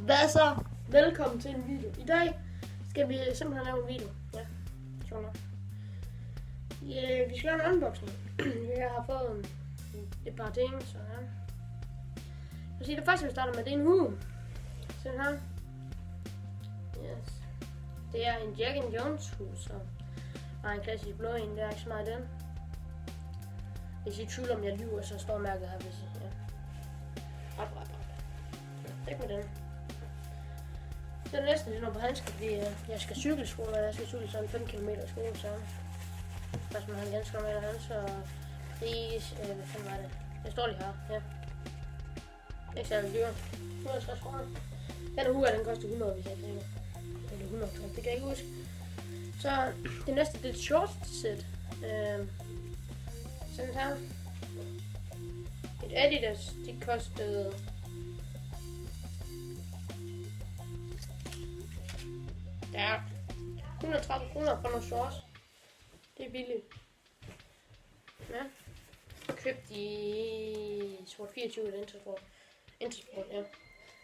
Hvad så? Velkommen til en video. I dag skal vi simpelthen lave en video. Ja, sjovt nok. Vi skal lave en unboxing. Jeg har fået et par ting, så ja. Jeg vil sige, det første vi starter med, det er en hue. Sådan her. Yes. Det er en Jack and Jones hue, så der er en klassisk blå en, der er ikke så meget den. Hvis I tvivler om jeg lyver, så står mærket her, hvis I, ja. Ret. Ikke med den. Det er næsten lidt på handsker, fordi jeg skal cykle skole, og jeg skal cykle sådan 5 km i skole, så hvis man har en ganske normal handsker, pris, hvad fanden var det? Det står lige her, ja. Ikke særlig dyr. 160 kroner. Den her hue, den koster 100, hvis jeg ikke tænker. Eller 100, det kan jeg ikke huske. Så det næste, det er et short set. Sådan her. Et Adidas, de kostede ja, 130 kroner for nogle shorts. Det er billigt. Ja. Købte i sort 24 i Intersport, ja.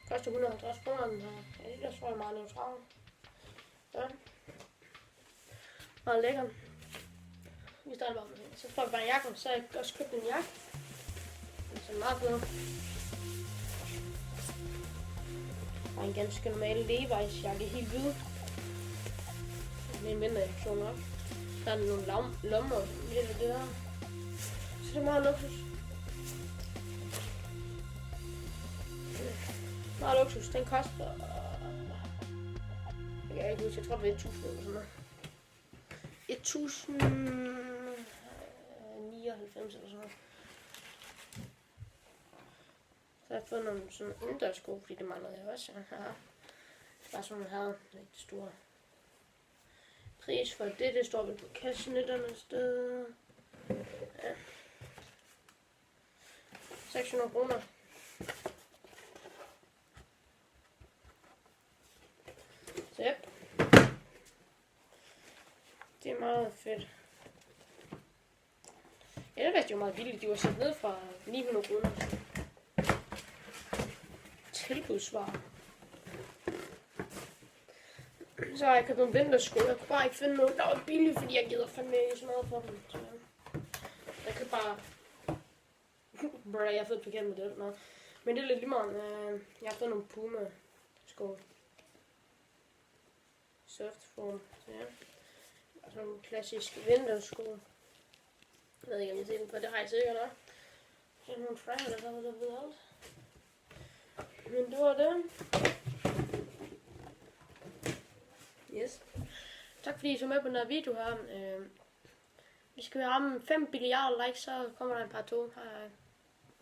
Koster 150 kroner den her. Ja, det tror jeg er meget neutral. Ja. Meget lækker. Vi starter bare med det. Så får vi bare jakken, så jeg også købt en jakke. Den er meget fed. Og en ganske normal Levi's jakke, helt hvid. Det er en vinteraktion op. Der er nogle lommer og lidt af det der. Så det er meget luksus. Meget luksus. Den koster jeg kan ikke huske, jeg tror det er 1000 eller sådan noget. 1099 eller sådan noget. Så har jeg fået nogle sådan indendørssko, fordi det manglede jeg også. Ja. Bare sådan her, ikke det store. Pris for det står vel på kassen et andet sted. Ja. 600 kroner. Så ja. Det er meget fedt. Ja, det var jo meget billigt. De var sat ned fra 900 kroner. Tilbudsvarer. Så har jeg købt nogle vintersko. Jeg kunne bare ikke finde noget, der var billigt, fordi jeg gider fandme ikke så meget for dem. Så jeg kan bare jeg har fået et paket med det. Nå. Men det er lidt lige meget. Jeg har fået nogle Puma sko. Softform. Så ja. Og sådan nogle klassiske vintersko. Jeg ved ikke, om jeg ser dem på. Det har jeg sikkert nok. Så er nogle frakker, der ved alt. Men det var det. Yes. Tak fordi I så med på den her video her. Vi skal ramme 5 milliarder likes, så kommer der en par to. Hej.